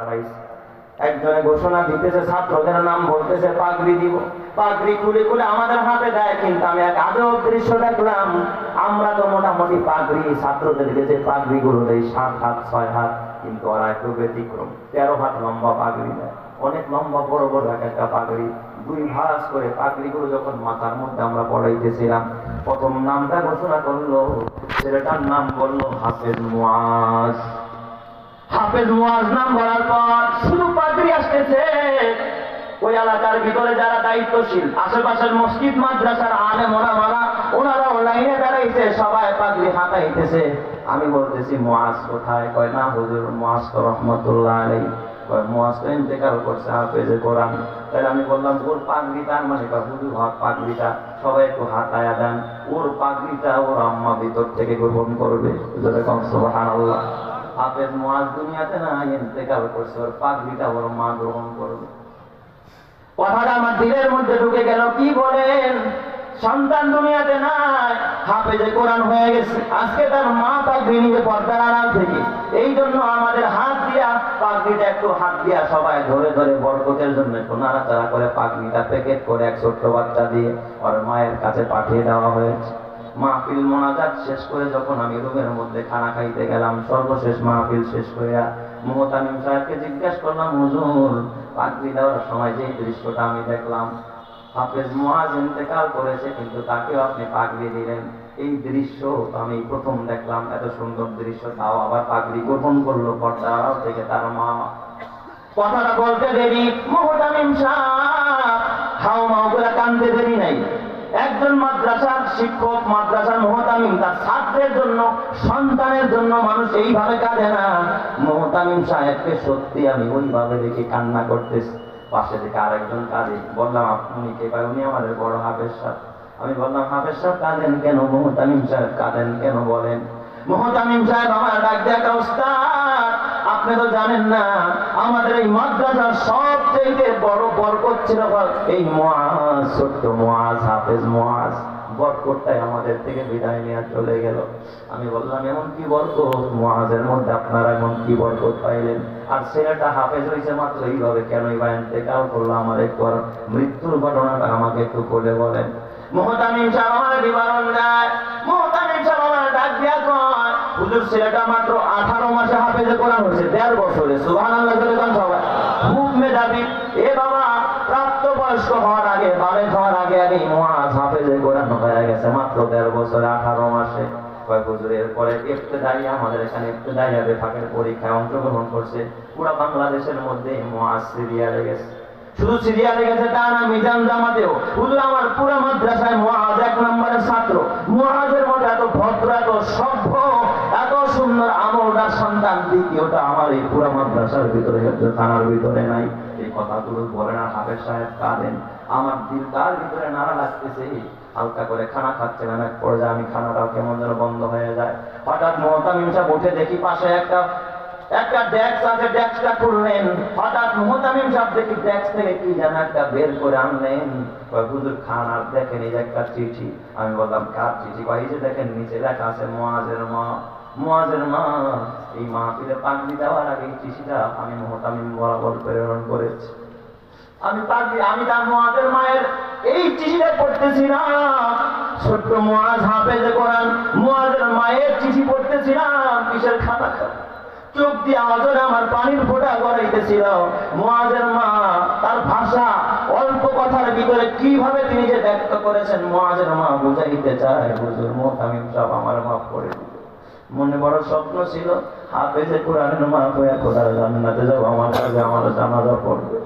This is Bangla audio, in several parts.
দাঁড়াইছে। একজনে ঘোষণা দিতেছে, ছাত্রদের নাম বলতেছে, পাগড়ি দিব। পাগড়ি খুলে খুলে আমাদের হাতে দেয়, কিন্তু আমি এক আজব দৃশ্য দেখলাম। আমরা তো মোটামুটি পাগড়ি ছাত্রদেরকে যে পাগড়ি গুলো দেয় 7 হাত 6 হাত, কিন্তু ওরা একটু ব্যতিক্রম, 13 হাত লম্বা পাগড়ি দেয়, অনেক লম্বা বড় বড় একটা পাগড়ি। 2 ভাঁজ করে পাগড়িগুলো যখন মাথার মধ্যে আমরা পড়াইতেছিলাম, প্রথম নামটা ঘোষণা করলো, ছেলেটার নাম বললো হাফেজ মুয়াজ। হাফেজ মুয়াজ নাম বলার পর শুধু পাগড়ি আসতেছে। ওই এলাকার ভিতরে যারা দায়িত্বশীল, আশেপাশের মসজিদ মাদ্রাসার আলেম ওলামারা, ওনারাও লাইনে দাঁড়াইছে, সবাই পাগড়ি হাতাইতেছে। আমি বলতেছি মুয়াজ কোথায়? কয় না হুজুর, মুয়াজ তো রহমতুল্লাহ আলাইহি, কয় মুয়াজ তো ইন্তেকাল করছে, হাফেজে কোরআন। তাহলে আমি বললাম ওর পাগড়ি তার মানে হুজুর হক পাগড়িটা সবাই একটু হাতায়া দেন, ওর পাগড়িটা ওর আম্মা ভিতর থেকে গ্রহণ করবে। সুবহানাল্লাহ। হাফেজ মুয়াজ দুনিয়াতে না, ইন্তেকাল করছে, ওর পাগড়িটা ওর মা গ্রহণ করবে। কথাটা আমার দিলের মধ্যে ঢুকে গেল। কি বলেন? সন্তান দুনিয়াতে নাই, হাফেজে কোরআন হয়ে গেছে, আজকে তার মা পাগড়ি নিয়ে পর্দার আড়াল থেকে। এই জন্য আমাদের হাত দিয়া পাগড়িটা একটু হাত দিয়া সবাই ধরে ধরে বরকতের জন্য একটু নাড়াচাড়া করে পাগড়িটা প্যাকেট করে এক ছোট্ট বাচ্চা দিয়ে ওর মায়ের কাছে পাঠিয়ে দেওয়া হয়েছে। মাহফিল মোনাজাত শেষ করে যখন আমি রুমের মধ্যে খানা খাইতে গেলাম, সর্বশেষ মাহফিল শেষ করিয়া মুহতামিম সাহেবকে জিজ্ঞেস করলাম, হুজুর পাগড়ি দেওয়ার সময় যে দৃশ্যটা আমি দেখলাম, হাফেজ মুয়াজ ইন্তেকাল করেছে কিন্তু তাকেও আপনি পাগড়ি দিলেন, এই দৃশ্য আমি প্রথম দেখলাম, এত সুন্দর দৃশ্য, তাও আবার পাগড়ি গ্রহণ করলো পর্দা থেকে তার মা। কথাটা বলতে দেরি মুহতামিম সাহেব হাওমাও করে কান্দতে দেরি নাই। একজন মাদ্রাসার শিক্ষক, মাদ্রাসার মুহতামিম তার ছাত্রের জন্য, সন্তানের জন্য মানুষ এইভাবে কাঁদে না। মুহতামিম সাহেবকে সত্যি আমি ওইভাবে দেখে কান্না করতেছি। পাশে থেকে আরেকজন কাঁদে। বললাম আপনি কে? ভাই উনি আমাদের বড় হাফেজ সাহেব। আমি বললাম হাফেজ সাহেব কাঁদেন কেন? মুহতামিম সাহেব কাঁদেন কেন বলেন? মুহতামিম সাহেব আমার ডাক দেখা, ওস্তাদ আপনি তো জানেন না, আমাদের এই মাদ্রাসার সবচেয়ে বড় বরকত ছিল এই মুয়াজ, ছোট্ট মুয়াজ, হাফেজ মুয়াজ। বরকতটাই আমাদের থেকে বিদায় নিয়ে চলে গেল। আমি বললাম এমন কি বরকত মুয়াজের মধ্যে, আপনারা এমন কি বরকত পাইলেন? আর ছেলেটা হাফেজ হয়েছে মাত্র, এইভাবে কেন ইন্তেকাল করলো? আমার একটু মৃত্যুর ঘটনাটা আমাকে একটু বলে বলেন। মুহতামিম সাহেব আমার বিবরণ দেয়। মুহতামিম সাহেব আমার ডাক দিয়া কয়, হুজুর ছেলেটা মাত্র 18 মাসে হাফেজে কোরআন হয়েছে, 1.5 বছরে। সুবহানাল্লাহ বলে কোন সবাই খুব মেধাবী। এ বাবা প্রাপ্তবয়স্ক হওয়ার আগে, বালেগ হওয়ার আগে আগে মুয়াজ হাফেজে কোরআন হয়ে গেছে মাত্র 1.5 বছরে, 18 মাসে। কয় হুজুর এরপরে ইবতেদাইয়া, আমাদের এখানে ইবতেদাইয়া বিভাগের পরীক্ষায় অংশগ্রহণ করছে। পুরো বাংলাদেশের মধ্যে মুয়াজ সিরিয়ালে গেছে। শুধু সিরিয়ালে গেছে তা না, মিজান জামাতেও। হুজুর আমার পুরো মাদ্রাসায় মুয়াজ 1 নম্বরের ছাত্র। মুয়াজের মধ্যে এত ভদ্র, এত সভ্য, এত সুন্দর আমলদার সন্তান দ্বিতীয়টা আমার এই পুরো মাদ্রাসার ভিতরে, থানার ভিতরে নাই। এই কথাগুলো বলেন আর হাফেজ সাহেব কাঁদেন। আমার দিলটার ভিতরে নাড়া লাগতেছে। হালকা করে খানা খাচ্ছিলাম, এক পর্যায়ে আমি খানাটাও কেমন যেন বন্ধ হয়ে যায়। হঠাৎ মুহতামিম সাহেব উঠে দেখি পাশে একটা ডেস্ক আছে, ডেস্কটা খুললেন। হঠাৎ মুহতামিম সাহেব দেখি ডেস্ক থেকে কি যেন একটা বের করে আনলেন। হুজুর খান আর দেখেন এই যে একটা চিঠি। আমি বললাম কার চিঠি? এই যে দেখেন নিচে লেখা আছে মুয়াজের মা। মুয়াজের মা এই মাহফিলে পাগড়ি দেওয়ার আগে এই চিঠিটা আমি মুহতামিম বরাবর প্রেরণ করেছি। আমি তার মুয়াজের মায়ের এই চিঠিটা পড়তেছি না, ছোট্ট মুয়াজ হাফেজে কোরআন, মুয়াজের মায়ের চিঠি পড়তেছি না। কিসের খাতা? চোখ দিয়ে আওয়াজে আমার পানির ফোঁটা গড়াইতেছিল। মুয়াজের মা তার ভাষা, অল্প কথার ভিতরে কিভাবে তিনি যে ব্যক্ত করেছেন, মুয়াজের মা বুঝাইতে চায়, হুজুর মুহতামিম সাহেব আমার মাফ করে দিল। মনে বড় স্বপ্ন ছিল হাফেজে কোরআনের মা হয়ে খোদার জান্নাতে যাব, আমার কাছে আমার জানাজা পড়বে।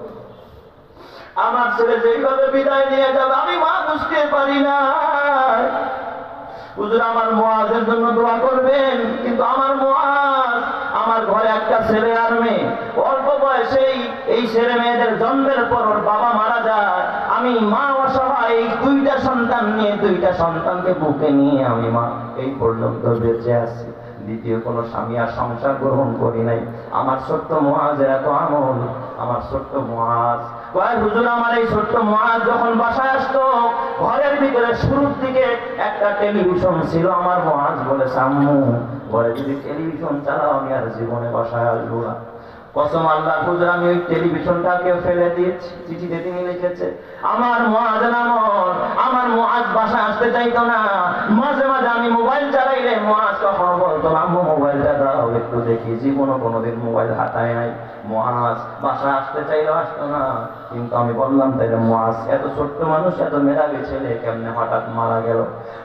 আমার ছেলে যেইভাবে বিদায় নিয়ে যাবে আমি মা বুঝতে পারি না। হুজুর আমার মুয়াজের জন্য দোয়া করবেন। কিন্তু আমার মুয়াজ, আমার ঘরে একটা ছেলে আর মেয়ে, অল্প বয়সেই এই ছেলে মেয়েদের জন্মের পর ওর বাবা মারা যায়। আমি মা অসহায়, 2টা সন্তান নিয়ে, 2টা সন্তানকে বুকে নিয়ে আমি মা এই পর্যন্ত বেঁচে আছি। দ্বিতীয় কোনো স্বামী আর সংসার গ্রহণ করি নাই। আমার ছোট্ট মুয়াজের এত আমল, আমার ছোট্ট মুয়াজ। হুজুর আমার এই ছোট্ট মুয়াজ যখন বাসায় আসতো, ঘরের ভিতরে শুরুর দিকে একটা টেলিভিশন ছিল। আমার মুয়াজ বলে আম্মু ঘরে যদি টেলিভিশন চালাও আমি আর জীবনে বাসায় আসবো না। কসম আল্লাহ, হুজুর আমি ওই টেলিভিশনটাকে ফেলে দিয়েছি। চিঠিতে তিনি লিখেছে, আমার মুআজ নামক আমার মুআজ বাসা আসতে চাইতো না। মাঝে মাঝে আমি মোবাইল চালাইলে মুআজ কখনো বলতো না, আম্মু মোবাইলটা দাও একটু দেখি। জীবনও কোনোদিন মোবাইল হাতায় নাই। মুআজ বাসা আসতে চাইলেও আসতো না। কিন্তু আমি বললাম, তাইলে মুআজ এত ছোট্ট মানুষ, এত মেধাবী ছেলে কেমনে হঠাৎ মারা গেল?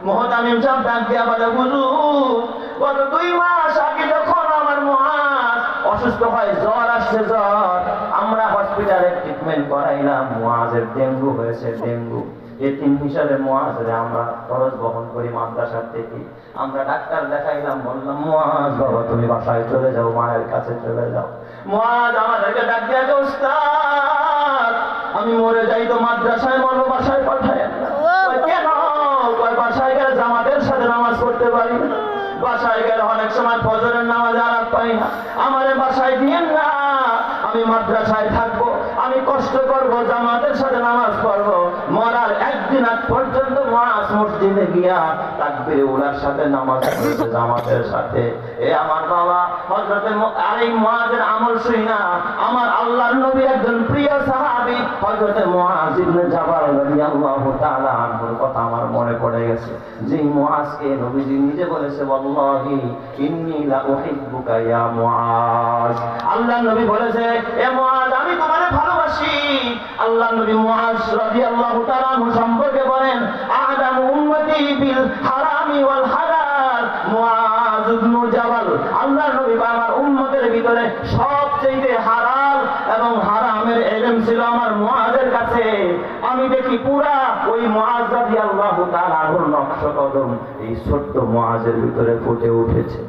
মুহতামিম সাহেব ডাক দিয়া বলে, হুজুর গত 2 মাস আগে যখন আমার মুআজ অসুস্থ হয়, জ্বর আসছে, জ্বর, আমরা হসপিটালে ট্রিটমেন্ট করাইলাম, মুআজের ডেঙ্গু হয়েছে, ডেঙ্গু। এতিম হিসাবে মুআজের আমরা খরচ বহন করি মাদ্রাসার থেকে। আমরা ডাক্তার দেখাইলাম, বললাম মুআজ বাবা তুমি বাসায় চলে যাও, মায়ের কাছে চলে যাও। মুআজ আমাদেরকে ডাক দিয়া, উস্তাদ আমি মরে যাই তো মাদ্রাসায় মরবো, বাসায় পাঠায় না। কেন? বাসায় গেলে জামাতের সাথে নামাজ পড়তে পারি না, বাসায় গেলে অনেক সময় ফজরের নামাজ আরাম পাই না, আমারে বাসায় দিয়েন না, আমি মাদ্রাসায় থাকবো, আমি কষ্ট করব, জামাতের সাথে নামাজ পড়বো। মরার একদিন আগ পর্যন্ত মুআজ মসজিদে গিয়া তাকবীরে উলার সাথে নামাজ পড়েছে, জামাতের সাথে। এ আমার বাবা হযরতে আর এই মুআজের আমল শুই না, আমার আল্লাহর নবী একজন প্রিয় সাহাবী হযরতে মুআজ ইবনে জাবাল রাদিয়াল্লাহু তাআলা আনহুর কথা আমার মনে পড়ে গেছে। যে মুআজকে নবীজি নিজে বলেছে, ওয়াল্লাহি ইন্নী লা উহিব্বুকা ইয়া মুআজ। আল্লাহর নবী বলেছে, এ মুআজ আমি তোমারে ভালোবাসি। আল্লাহর নবী মুআজ রাদিয়াল্লাহু তাআলা আনহু সম্পর্কে বলেন, আদামু উম্মতি বিল হারামি ওয়াল হালাল মুআজ ইবনে জাবাল। আল্লাহর নবী আমার উম্মতের ভিতরে সবচেয়ে হালাল এবং হারামের ইলম ছিল আমার মুআজের কাছে। আমি দেখি পুরা ওই মুআজ রাদিয়াল্লাহু তাআলা আনহুর নকশ কদম এই ছোট্ট মুআজের ভিতরে ফুটে উঠেছে।